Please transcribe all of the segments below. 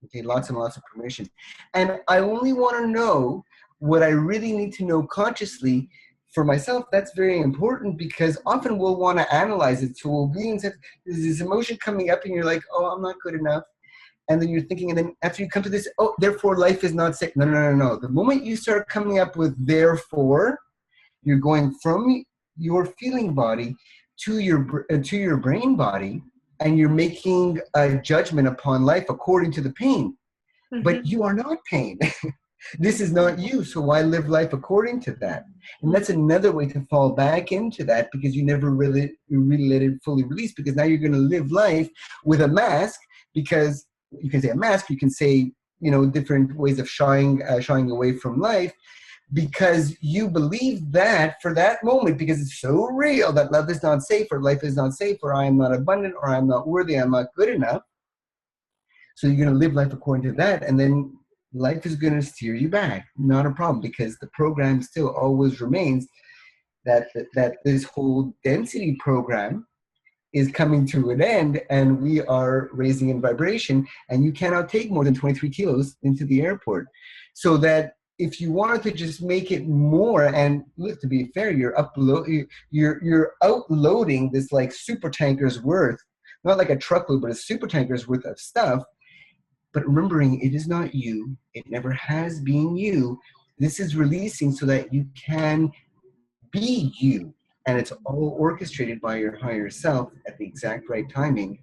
Okay, lots and lots of permission. And I only want to know what I really need to know consciously for myself. That's very important, because often we'll want to analyze it. So we'll be in there's this emotion coming up and you're like, oh, I'm not good enough. And then you're thinking, and then after you come to this, oh, therefore life is not safe. No, no, no, no. The moment you start coming up with therefore, you're going from your feeling body to your brain body, and you're making a judgment upon life according to the pain. Mm-hmm. But you are not pain. This is not you, so why live life according to that? And that's another way to fall back into that, because you never really let it fully release, because now you're going to live life with a mask, because you can say a mask, you can say, different ways of shying away from life, because you believe that for that moment, because it's so real that love is not safe, or life is not safe, or I am not abundant, or I'm not worthy, I'm not good enough. So you're going to live life according to that, and then life is going to steer you back. Not a problem, because the program still always remains that this whole density program is coming to an end, and we are raising in vibration, and you cannot take more than 23 kilos into the airport. So that if you wanted to just make it more, and look, to be fair, you're outloading this like super tanker's worth, not like a truckload, but a super tanker's worth of stuff. But remembering it is not you, it never has been you. This is releasing so that you can be you. And it's all orchestrated by your higher self at the exact right timing,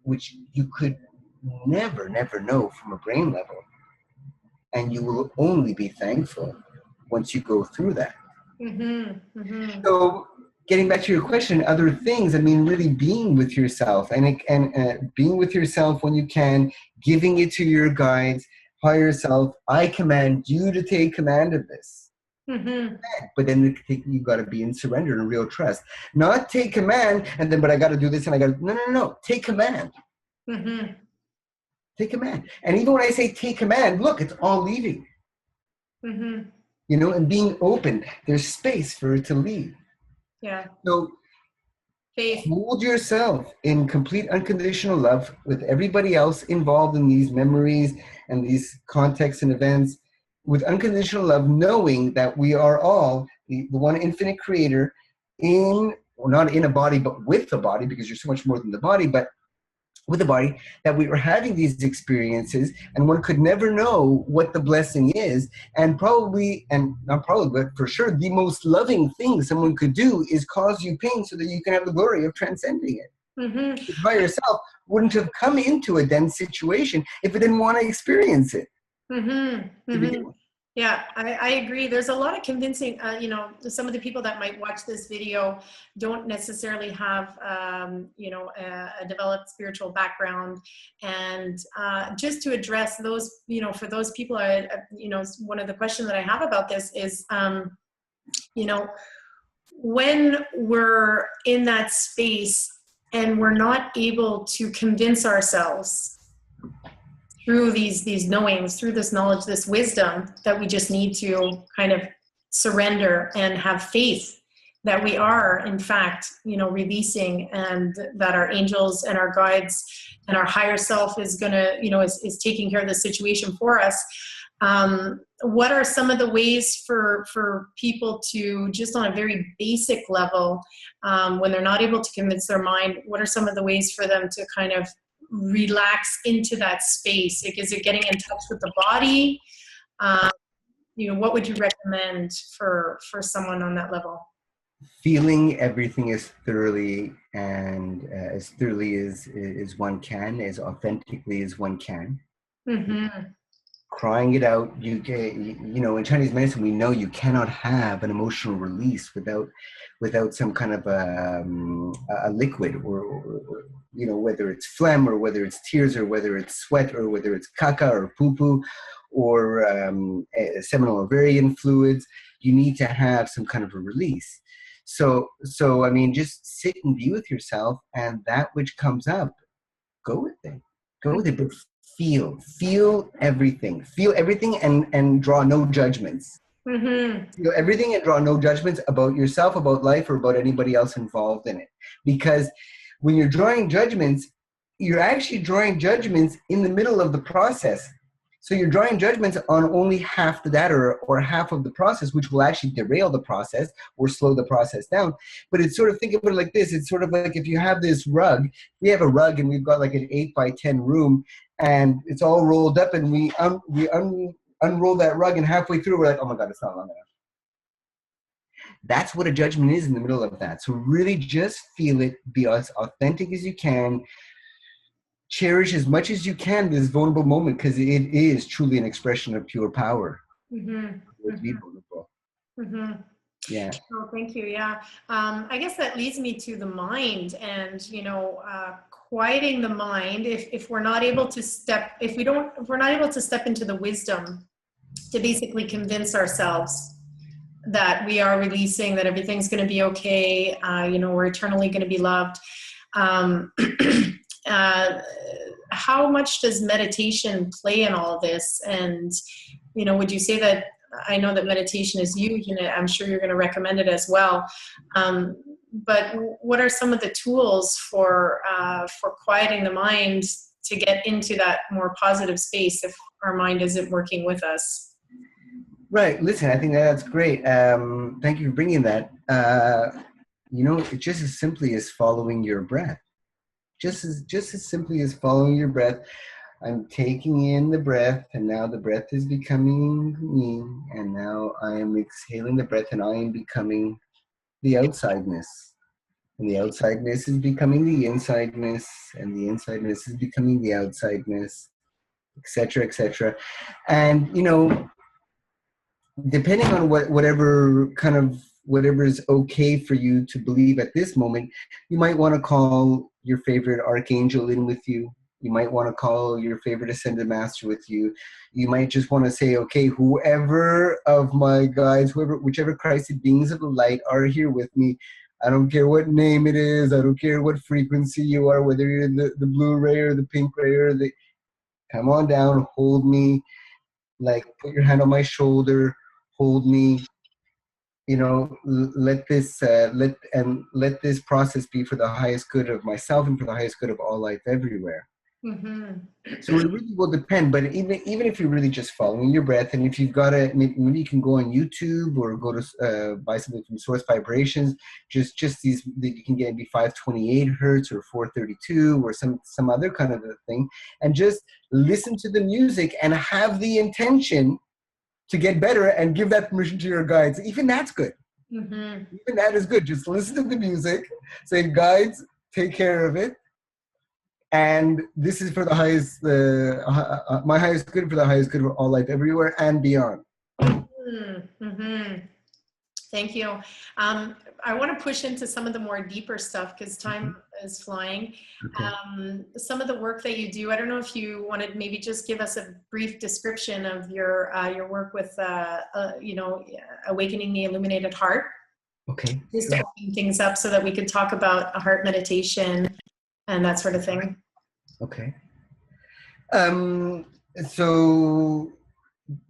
which you could never know from a brain level. And you will only be thankful once you go through that. Mm-hmm. Mm-hmm. So getting back to your question, other things, I mean, really being with yourself, and being with yourself when you can, giving it to your guides, higher self, I command you to take command of this. Mm-hmm. But then you got to be in surrender and real trust. Not take command and then, but I got to do this and I got to, no. Take command. Mm-hmm. Take command. And even when I say take command, look, it's all leaving. Mm-hmm. And being open, there's space for it to leave. Yeah. So faith. Hold yourself in complete unconditional love with everybody else involved in these memories and these contexts and events, with unconditional love, knowing that we are all the one infinite creator not in a body, but with the body, because you're so much more than the body, but with the body, that we are having these experiences, and one could never know what the blessing is. And probably, and not probably, but for sure, the most loving thing someone could do is cause you pain so that you can have the glory of transcending it. Mm-hmm. By yourself wouldn't have come into a dense situation if it didn't want to experience it. Mm-hmm. Mm-hmm. Yeah, I agree. There's a lot of convincing, some of the people that might watch this video don't necessarily have, a developed spiritual background. And just to address those, for those people, one of the questions that I have about this is, when we're in that space and we're not able to convince ourselves through these knowings, through this knowledge, this wisdom, that we just need to kind of surrender and have faith that we are, in fact, releasing, and that our angels and our guides and our higher self is going to, is taking care of the situation for us. What are some of the ways for people to, just on a very basic level, when they're not able to convince their mind, what are some of the ways for them to kind of relax into that space? Like, is it getting in touch with the body? What would you recommend for someone on that level? Feeling everything as thoroughly and as thoroughly as one can, as authentically as one can. Mm-hmm. Crying it out. In Chinese medicine, we know you cannot have an emotional release without some kind of a liquid, or whether it's phlegm, or whether it's tears, or whether it's sweat, or whether it's caca or poo-poo, or seminal ovarian fluids. You need to have some kind of a release. So I mean, just sit and be with yourself, and that which comes up, go with it. But feel everything, and draw no judgments. Mm-hmm. Feel everything and draw no judgments about yourself, about life, or about anybody else involved in it. Because when you're drawing judgments, you're actually drawing judgments in the middle of the process. So you're drawing judgments on only half the data or half of the process, which will actually derail the process or slow the process down. But it's sort of, think of it like this. It's sort of like if you have this rug, we have a rug and we've got like an 8x10 room and it's all rolled up and we unroll that rug and halfway through we're like, oh my God, it's not long enough. That's what a judgment is in the middle of that. So really just feel it, be as authentic as you can, cherish as much as you can this vulnerable moment because it is truly an expression of pure power. Mm-hmm. To be vulnerable. Mm-hmm. Yeah. Oh, thank you. Yeah. I guess that leads me to the mind and, quieting the mind. If we're not able to if we're not able to step into the wisdom to basically convince ourselves that we are releasing, that everything's going to be okay. We're eternally going to be loved. How much does meditation play in all of this? And, would you say that, I know that meditation is huge and I'm sure you're going to recommend it as well. But what are some of the tools for quieting the mind to get into that more positive space if our mind isn't working with us? Right. Listen, I think that's great. Thank you for bringing that. It's just as simply as following your breath. Just as simply as following your breath. I'm taking in the breath, and now the breath is becoming me, and now I am exhaling the breath, and I am becoming the outsideness. And the outsideness is becoming the insideness, and the insideness is becoming the outsideness, etc., etc. And, depending on whatever is okay for you to believe at this moment, you might want to call your favorite archangel in with you. You might want to call your favorite ascended master with you. You might just want to say, okay, whoever of my guides, whichever Christed beings of the light are here with me, I don't care what name it is, I don't care what frequency you are, whether you're the blue ray or the pink ray or come on down, hold me, like put your hand on my shoulder, hold me, let this process be for the highest good of myself and for the highest good of all life everywhere. Mm-hmm. So it really will depend, but even if you're really just following your breath, and if you've got maybe you can go on YouTube or go to buy something from Source Vibrations, just these that you can get maybe 528 hertz or 432 or some other kind of a thing, and just listen to the music and have the intention to get better and give that permission to your guides. Even that's good. Mm-hmm. Even that is good. Just listen to the music, say, guides, take care of it. And this is for the highest, my highest good, for the highest good of all life everywhere and beyond. Mm-hmm. Thank you. I want to push into some of the more deeper stuff because time is flying. Okay. Some of the work that you do, I don't know if you want to maybe just give us a brief description of your work with, awakening the illuminated heart. Okay. Just to open things up so that we could talk about a heart meditation and that sort of thing. Okay. So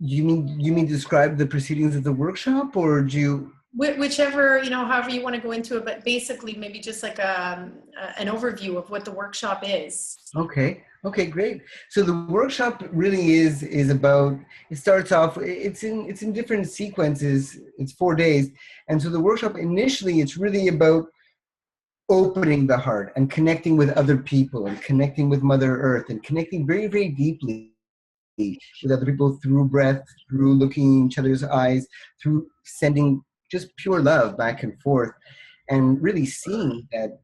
you mean describe the proceedings of the workshop, or do you? Whichever, however you want to go into it, but basically maybe just like an overview of what the workshop is. Okay, great. So the workshop really is about, it starts off, it's in different sequences, it's 4 days. And so the workshop initially, it's really about opening the heart and connecting with other people and connecting with Mother Earth and connecting very, very deeply with other people through breath, through looking in each other's eyes, through sending just pure love back and forth, and really seeing that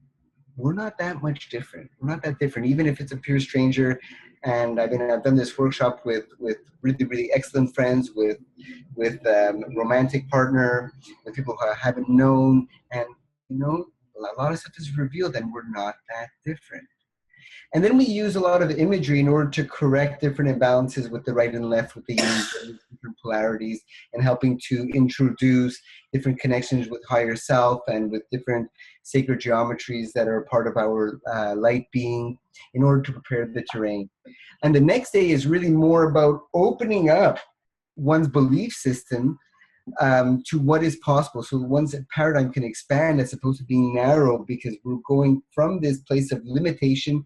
we're not that much different. We're not that different, even if it's a pure stranger. And I've done this workshop with really, really excellent friends, with romantic partner, with people who I haven't known, and a lot of stuff is revealed, and we're not that different. And then we use a lot of imagery in order to correct different imbalances with the right and left, with the different polarities, and helping to introduce different connections with higher self and with different sacred geometries that are part of our light being, in order to prepare the terrain. And the next day is really more about opening up one's belief system to what is possible. So one's paradigm can expand as opposed to being narrow, because we're going from this place of limitation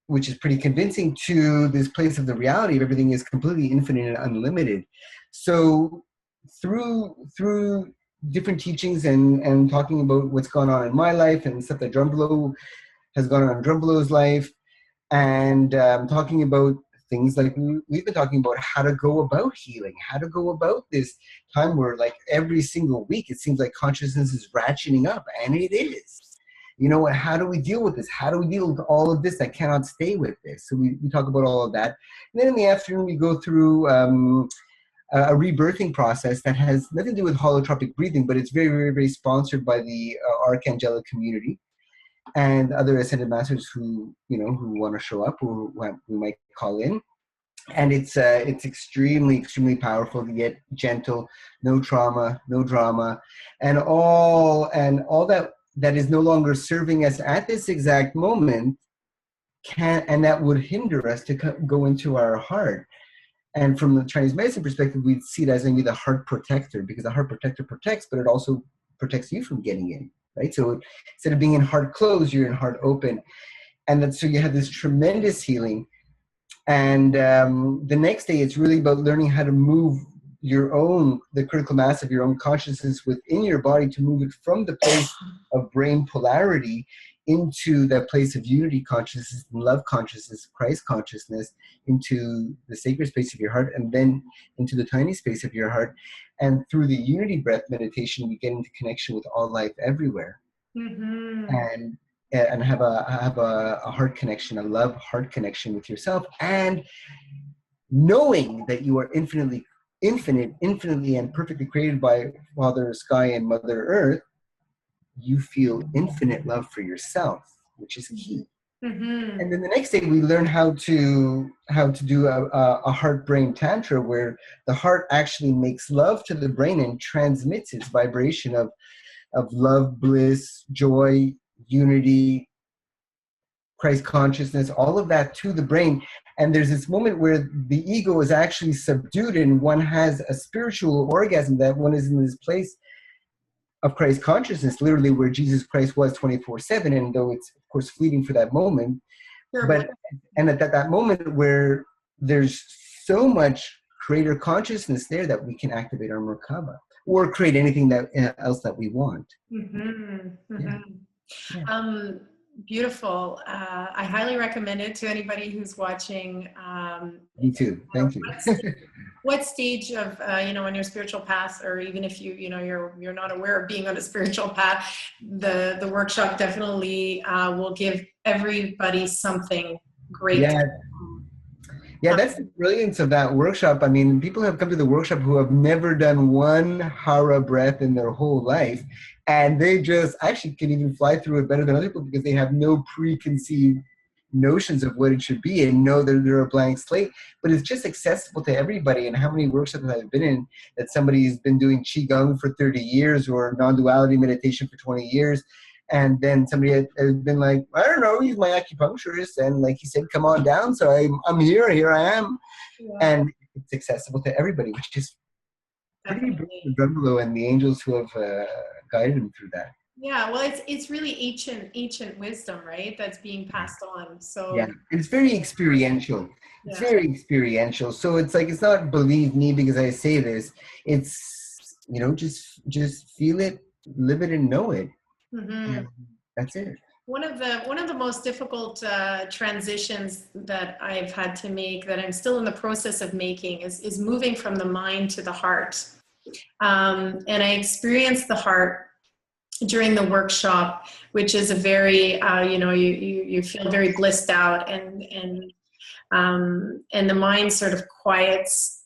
which is pretty convincing, to this place of the reality of everything is completely infinite and unlimited. So through different teachings and talking about what's gone on in my life and stuff that Drumblow has gone on in Drumblow's life, and talking about things like we've been talking about, how to go about healing, how to go about this time where like every single week it seems like consciousness is ratcheting up, and it is. You know, how do we deal with this? How do we deal with all of this? I cannot stay with this. So we talk about all of that. And then in the afternoon, we go through a rebirthing process that has nothing to do with holotropic breathing, but it's very, very, very sponsored by the Archangelic community and other ascended masters who, you know, who want to show up, who might call in. And it's extremely, extremely powerful, yet gentle, no trauma, no drama, and all that is no longer serving us at this exact moment and that would hinder us to go into our heart. And from the Chinese medicine perspective, we'd see it as maybe the heart protector, because the heart protector protects, but it also protects you from getting in, right? So instead of being in heart closed, you're in heart open. And then, so you have this tremendous healing. And the next day, it's really about learning how to move the critical mass of your own consciousness within your body, to move it from the place of brain polarity into that place of unity consciousness, love consciousness, Christ consciousness, into the sacred space of your heart, and then into the tiny space of your heart. And through the unity breath meditation, we get into connection with all life everywhere. Mm-hmm. And have a heart connection, a love heart connection with yourself, and knowing that you are infinitely and perfectly created by Father Sky and Mother Earth. You feel infinite love for yourself, which is key. Mm-hmm. And then the next day we learn how to do a heart-brain tantra, where the heart actually makes love to the brain and transmits its vibration of love, bliss, joy, unity, Christ consciousness, all of that to the brain. And there's this moment where the ego is actually subdued and one has a spiritual orgasm, that one is in this place of Christ consciousness, literally where Jesus Christ was 24/7. And though it's of course fleeting for that moment, but and at that moment where there's so much greater consciousness there that we can activate our Merkaba or create anything else that we want. Mm-hmm. Mm-hmm. Yeah. Beautiful. I highly recommend it to anybody who's watching. Me too. Thank you. What stage of on your spiritual path, or even if you're not aware of being on a spiritual path, the workshop definitely will give everybody something great. Yeah, that's the brilliance of that workshop. I mean, people have come to the workshop who have never done one Hara breath in their whole life, and they just actually can even fly through it better than other people because they have no preconceived notions of what it should be and know that they're a blank slate. But it's just accessible to everybody. And how many workshops I've been in that somebody's been doing Qigong for 30 years or non-duality meditation for 20 years, and then somebody has been like, I don't know, he's my acupuncturist, and like he said, come on down. So I'm here I am. Yeah. And it's accessible to everybody, which is pretty brilliant. Drumbelow and the angels who have guided him through that. Yeah, well, it's really ancient wisdom, right? That's being passed on. So yeah, it's very experiential. It's very experiential. So it's like, it's not believe me because I say this. It's, just feel it, live it, and know it. Mm-hmm. And that's it. One of the most difficult transitions that I've had to make, that I'm still in the process of making, is moving from the mind to the heart. And I experienced the heart during the workshop, which is a very you feel very blissed out, and the mind sort of quiets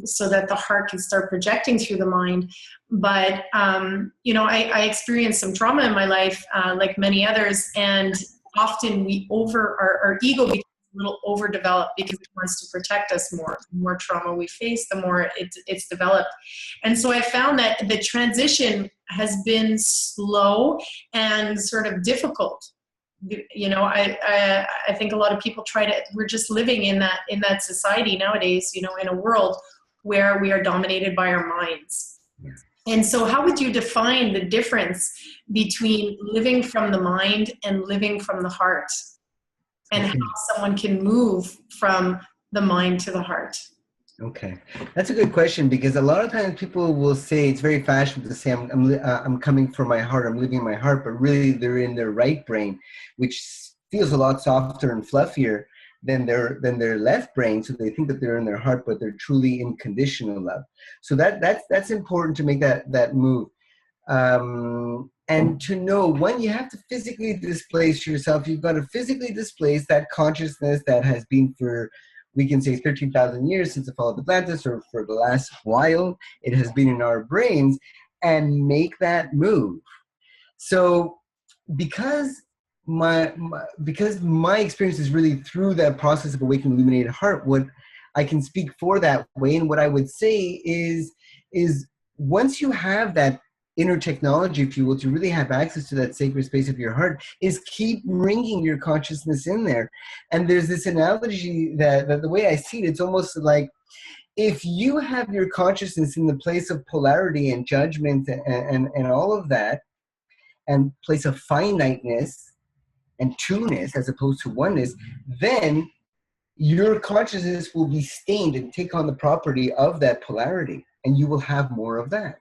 so that the heart can start projecting through the mind. But I experienced some trauma in my life, like many others, and often our ego becomes a little overdeveloped because it wants to protect us more. The more trauma we face, the more it's developed. And so I found that the transition has been slow and sort of difficult. I think a lot of people we're just living in that society nowadays, in a world where we are dominated by our minds. And so how would you define the difference between living from the mind and living from the heart? and Okay. how someone can move from the mind to the heart. Okay, that's a good question, because a lot of times people will say, it's very fashionable to say, I'm coming from my heart, I'm living in my heart, but really they're in their right brain, which feels a lot softer and fluffier than their left brain. So they think that they're in their heart, but they're truly in conditional love. So that's important to make that move. And to know when you have to physically displace yourself, you've got to physically displace that consciousness that has been for, we can say, 13,000 years since the fall of Atlantis, or for the last while, it has been in our brains, and make that move. So because because my experience is really through that process of awakening illuminated heart, what I can speak for that way, and what I would say is once you have that inner technology, if you will, to really have access to that sacred space of your heart, is keep bringing your consciousness in there. And there's this analogy that the way I see it, it's almost like, if you have your consciousness in the place of polarity and judgment and all of that, and place of finiteness and two-ness as opposed to oneness, then your consciousness will be stained and take on the property of that polarity, and you will have more of that.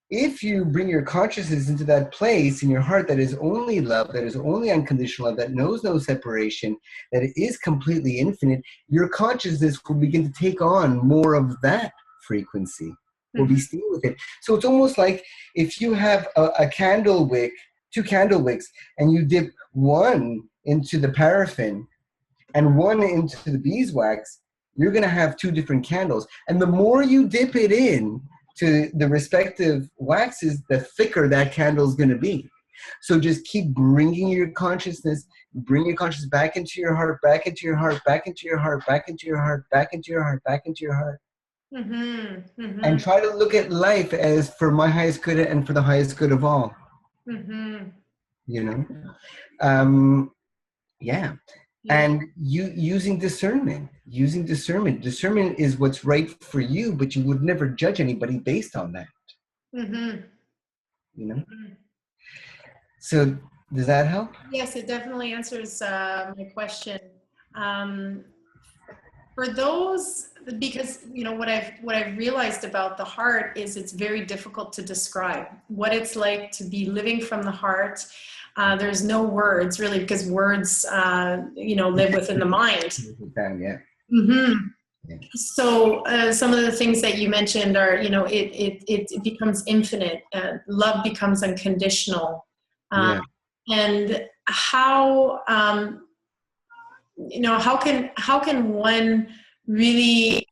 If you bring your consciousness into that place in your heart that is only love, that is only unconditional love, that knows no separation, that is completely infinite, your consciousness will begin to take on more of that frequency, will be stained with it. So it's almost like if you have a candle wick, 2 candle wicks, and you dip one into the paraffin and one into the beeswax, you're going to have 2 different candles. And the more you dip it in to the respective waxes, the thicker that candle is going to be. So just keep bringing your consciousness, bring your consciousness back into your heart, back into your heart, back into your heart, back into your heart, back into your heart, back into your heart. And try to look at life as for my highest good and for the highest good of all. You know? Yeah. And using discernment. Discernment is what's right for you, but you would never judge anybody based on that. You know? So does that help? Yes, it definitely answers my question. For those, because what I've realized about the heart is it's very difficult to describe what it's like to be living from the heart. There's no words really, because words live within the mind. So some of the things that you mentioned are, it becomes infinite. Love becomes unconditional. And how how can one really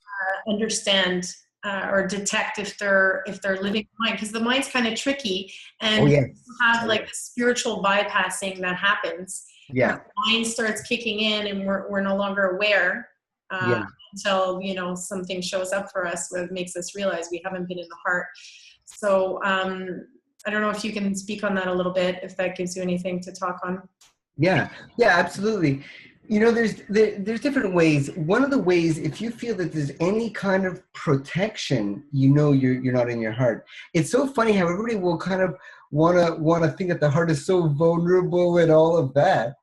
understand or detect if they're living the mind? Because the mind's kind of tricky, and you have like the spiritual bypassing that happens. The mind starts kicking in, and we're no longer aware until something shows up for us that makes us realize we haven't been in the heart. So I don't know if you can speak on that a little bit, if that gives you anything to talk on. Yeah, absolutely. There's different ways. One of the ways, if you feel that there's any kind of protection, you're not in your heart. It's so funny how everybody will kind of want to think that the heart is so vulnerable and all of that,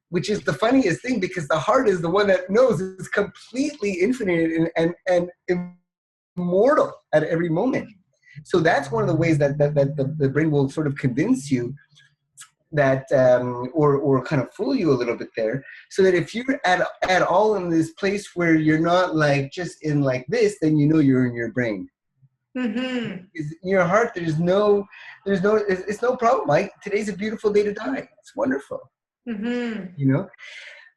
which is the funniest thing, because the heart is the one that knows it's completely infinite and immortal at every moment. So that's one of the ways that the brain will sort of convince you that or kind of fool you a little bit there, so that if you're at all in this place where you're not like just in like this, then you're in your brain. In your heart, it's no problem. Today's a beautiful day to die. It's wonderful. But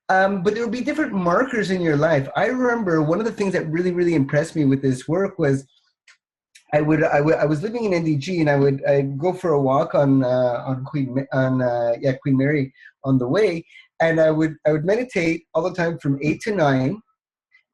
there will be different markers in your life. I remember one of the things that really, really impressed me with this work was I was living in NDG, and I'd go for a walk on Queen Mary on the way, and I would meditate all the time from 8 to 9,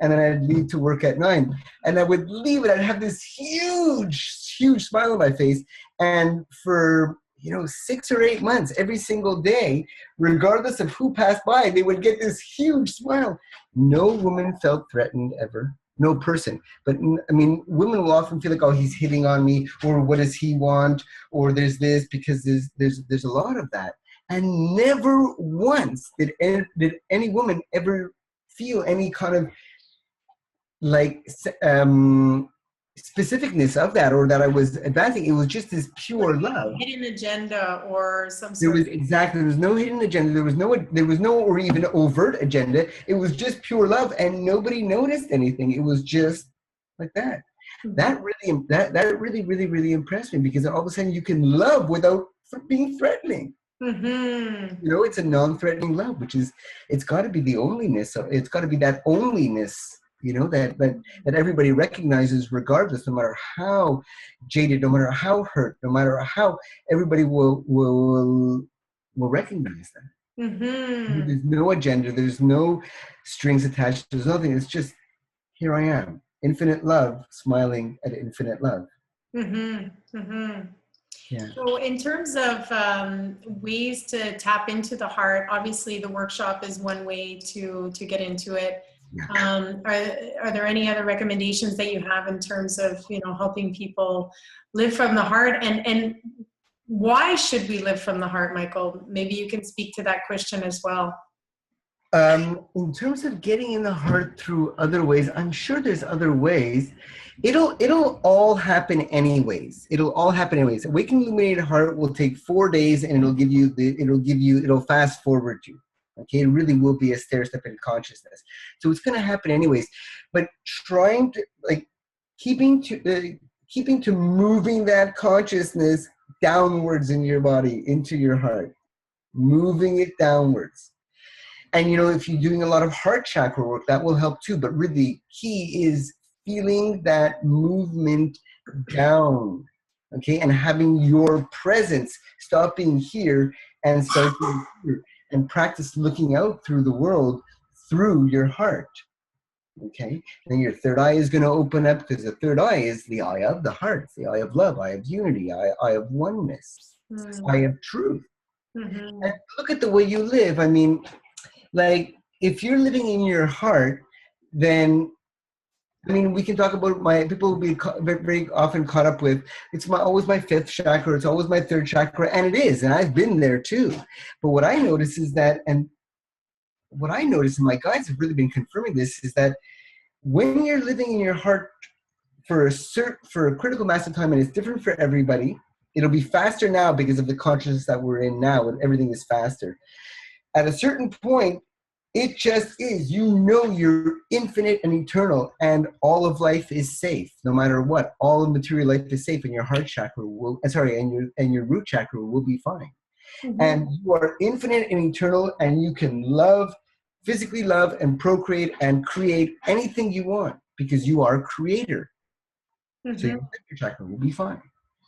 and then I'd leave to work at 9, and I would leave, and I'd have this huge smile on my face, and for 6 or 8 months, every single day, regardless of who passed by, they would get this huge smile. No woman felt threatened ever. No person. But I mean, women will often feel like, oh, he's hitting on me, or what does he want, or there's this, because there's a lot of that. And never once did any woman ever feel any kind of like specificness of that, or that I was advancing. It was just this pure love. Hidden agenda or some There sort was exactly, there was no hidden agenda. There was no or even overt agenda. It was just pure love, and nobody noticed anything. It was just like that. That really impressed me, because all of a sudden you can love without being threatening. Mm-hmm. You know, it's a non-threatening love, which is, it's got to be the onlyness. So it's got to be that onlyness, you know, that everybody recognizes, regardless, no matter how jaded, no matter how hurt, no matter how, everybody will recognize that. Mm-hmm. There's no agenda. There's no strings attached. There's nothing. It's just, here I am, infinite love, smiling at infinite love. Mm-hmm. Mm-hmm. Yeah. So in terms of ways to tap into the heart, obviously the workshop is one way to get into it. Yeah. Are there any other recommendations that you have in terms of, you know, helping people live from the heart, and why should we live from the heart, Michael? Maybe you can speak to that question as well. In terms of getting in the heart through other ways, I'm sure there's other ways. It'll all happen anyways. It'll all happen anyways. Awakening Illuminated Heart will take 4 days, and it'll fast forward you. Okay, it really will be a stair step in consciousness. So it's going to happen anyways. But trying to, like, keeping to moving that consciousness downwards in your body, into your heart, moving it downwards. And, you know, if you're doing a lot of heart chakra work, that will help too. But really, key is feeling that movement down, okay? And having your presence, stop being here and start being here, and practice looking out through the world through your heart, okay? And your third eye is going to open up, because the third eye is the eye of the heart, the eye of love, eye of unity, eye of oneness, eye of truth. Mm-hmm. And look at the way you live. I mean, like, if you're living in your heart, then, I mean, we can talk about people will be very often caught up with, it's always my fifth chakra, it's always my third chakra, and it is, and I've been there too. But what I notice is that, and what I notice, and my guides have really been confirming this, is that when you're living in your heart for a critical mass of time, and it's different for everybody, it'll be faster now because of the consciousness that we're in now, and everything is faster. At a certain point, it just is. You know you're infinite and eternal, and all of life is safe, no matter what. All of material life is safe, and your heart chakra and your root chakra will be fine. Mm-hmm. And you are infinite and eternal, and you can physically love and procreate and create anything you want, because you are a creator. Mm-hmm. So your chakra will be fine.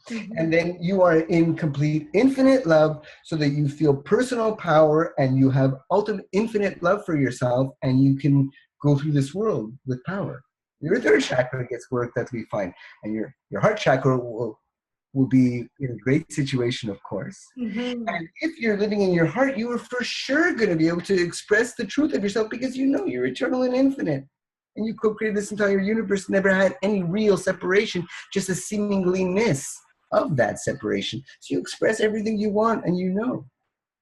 Mm-hmm. And then you are in complete infinite love, so that you feel personal power, and you have ultimate infinite love for yourself, and you can go through this world with power. Your third chakra gets worked, that'll be fine. And your heart chakra will be in a great situation, of course. Mm-hmm. And if you're living in your heart, you are for sure going to be able to express the truth of yourself, because you know you're eternal and infinite. And you co-created this entire universe, never had any real separation, just a seemingly-ness of that separation. So you express everything you want, and you know.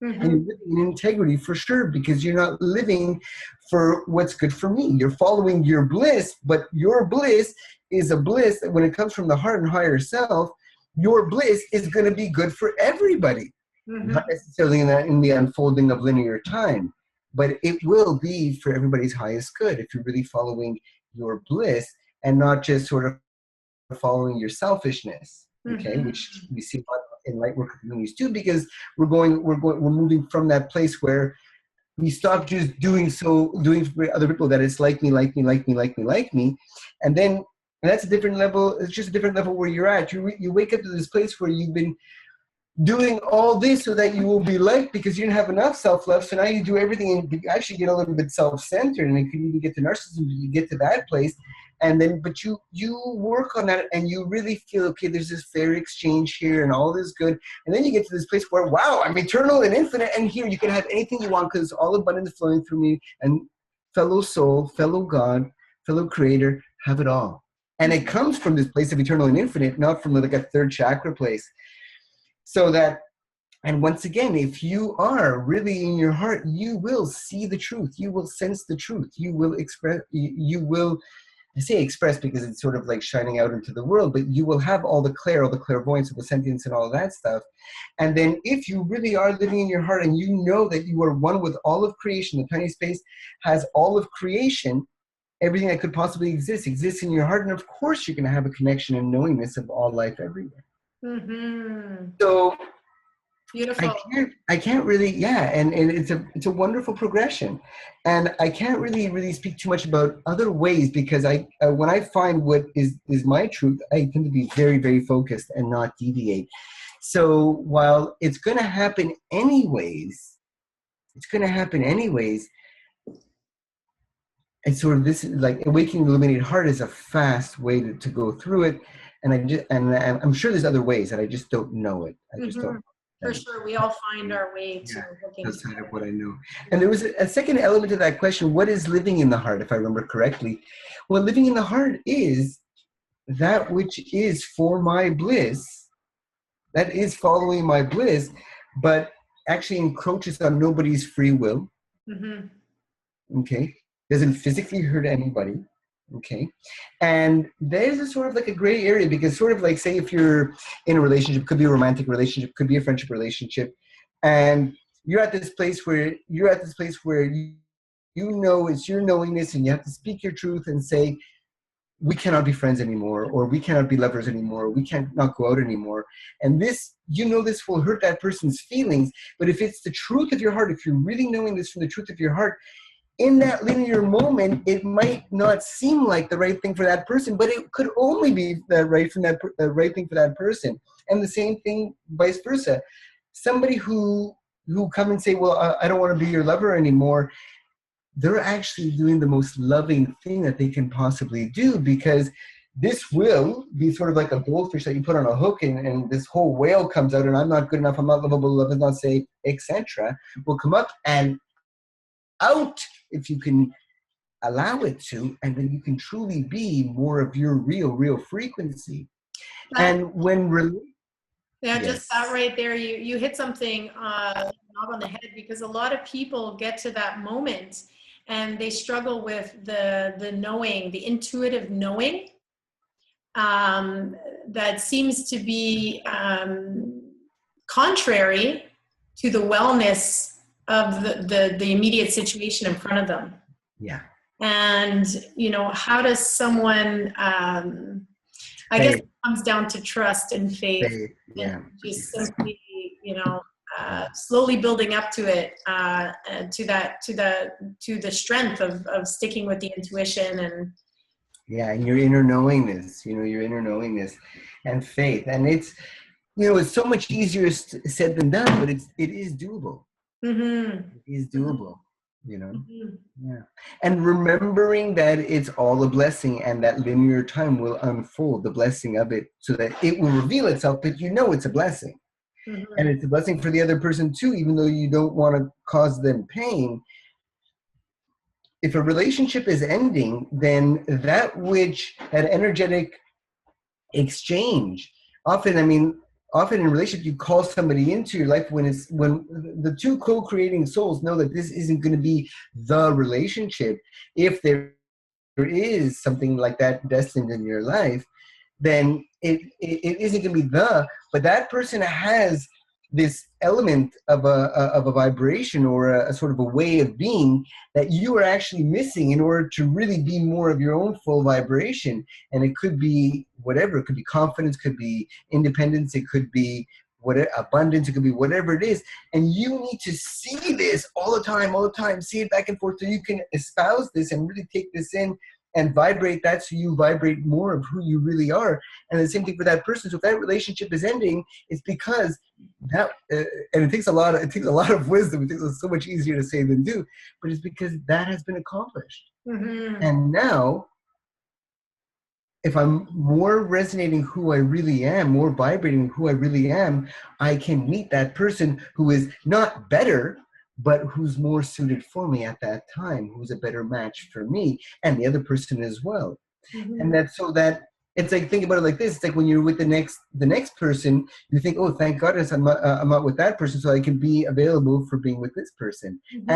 Mm-hmm. And you're living in integrity for sure, because you're not living for what's good for me. You're following your bliss, but your bliss is a bliss that, when it comes from the heart and higher self, your bliss is going to be good for everybody. Mm-hmm. Not necessarily in the unfolding of linear time, but it will be for everybody's highest good if you're really following your bliss, and not just sort of following your selfishness. Okay, mm-hmm. Which we see a lot in light work communities too, because we're moving from that place where we stop just doing for other people that it's like me, and then that's a different level. It's just a different level where you're at. You wake up to this place where you've been doing all this so that you will be liked, because you didn't have enough self-love. So now you do everything, and you actually get a little bit self-centered, and it can even get to narcissism. You get to that place. And then, but you work on that, and you really feel, okay, there's this fair exchange here, and all this good. And then you get to this place where, wow, I'm eternal and infinite, and here you can have anything you want, because all abundance flowing through me, and fellow soul, fellow God, fellow creator, have it all. And it comes from this place of eternal and infinite, not from like a third chakra place. So that And once again, if you are really in your heart, you will see the truth. You will sense the truth. You will express, you will, I say express because it's sort of like shining out into the world, but you will have all the clairvoyance, the sentience and all of that stuff. And then if you really are living in your heart and you know that you are one with all of creation, the tiny space has all of creation, everything that could possibly exist exists in your heart. And of course, you're going to have a connection and knowingness of all life everywhere. Mm-hmm. So Beautiful. I can't really, yeah, and it's a wonderful progression, and I can't really speak too much about other ways because when I find what is my truth, I tend to be very, very focused and not deviate. So while it's going to happen anyways, and sort of this is like awakening the illuminated heart is a fast way to go through it, and I'm sure there's other ways that I just don't know it. I just don't. For sure, we all find our way to looking outside of what I know. And there was a second element to that question: what is living in the heart? If I remember correctly, well, living in the heart is that which is for my bliss, that is following my bliss, but actually encroaches on nobody's free will. Mm-hmm. Okay, doesn't physically hurt anybody. Okay, and there's a sort of like a gray area because sort of like, say if you're in a relationship, could be a romantic relationship, could be a friendship relationship, and you're at this place where you know it's your knowingness and you have to speak your truth and say, we cannot be friends anymore, or we cannot be lovers anymore, or we can't not go out anymore. And this, you know, this will hurt that person's feelings. But if it's the truth of your heart, if you're really knowing this from the truth of your heart, in that linear moment, it might not seem like the right thing for that person, but it could only be the right thing for that person. And the same thing, vice versa. Somebody who come and say, well, I don't want to be your lover anymore, they're actually doing the most loving thing that they can possibly do, because this will be sort of like a goldfish that you put on a hook and this whole whale comes out and I'm not good enough, I'm not lovable, love is not safe, etc. will come up and out if you can allow it to, and then you can truly be more of your real frequency. And when Just that right there, you hit something knob on the head, because a lot of people get to that moment and they struggle with the knowing, the intuitive knowing that seems to be contrary to the wellness of the immediate situation in front of them. Yeah. And, you know, how does someone, I guess it comes down to trust and faith. Yeah. And just simply, you know, slowly building up to it, to the strength of sticking with the intuition and. Yeah, and your inner knowingness, and faith. And it's, you know, it's so much easier said than done, but it is doable. Mm-hmm. It is doable, you know? Mm-hmm. Yeah. And remembering that it's all a blessing and that linear time will unfold the blessing of it so that it will reveal itself, but you know it's a blessing. Mm-hmm. And it's a blessing for the other person too, even though you don't want to cause them pain. If a relationship is ending, then that energetic exchange, often in a relationship, you call somebody into your life when the two co-creating souls know that this isn't going to be the relationship. If there is something like that destined in your life, then it isn't going to be but that person has this element of a vibration or a sort of a way of being that you are actually missing in order to really be more of your own full vibration. And it could be whatever. It could be confidence, could be independence, it could be abundance, it could be whatever it is. And you need to see this all the time, see it back and forth so you can espouse this and really take this in and vibrate that, so you vibrate more of who you really are. And the same thing for that person. So if that relationship is ending, it's because that, and it takes a lot of wisdom. It takes so much easier to say than do, but it's because that has been accomplished. Mm-hmm. And now, if I'm more resonating who I really am, more vibrating who I really am, I can meet that person who is not better, but who's more suited for me at that time, who's a better match for me and the other person as well. Mm-hmm. And It's like, think about it like this. It's like when you're with the next person, you think, oh, thank goodness I'm not with that person, so I can be available for being with this person.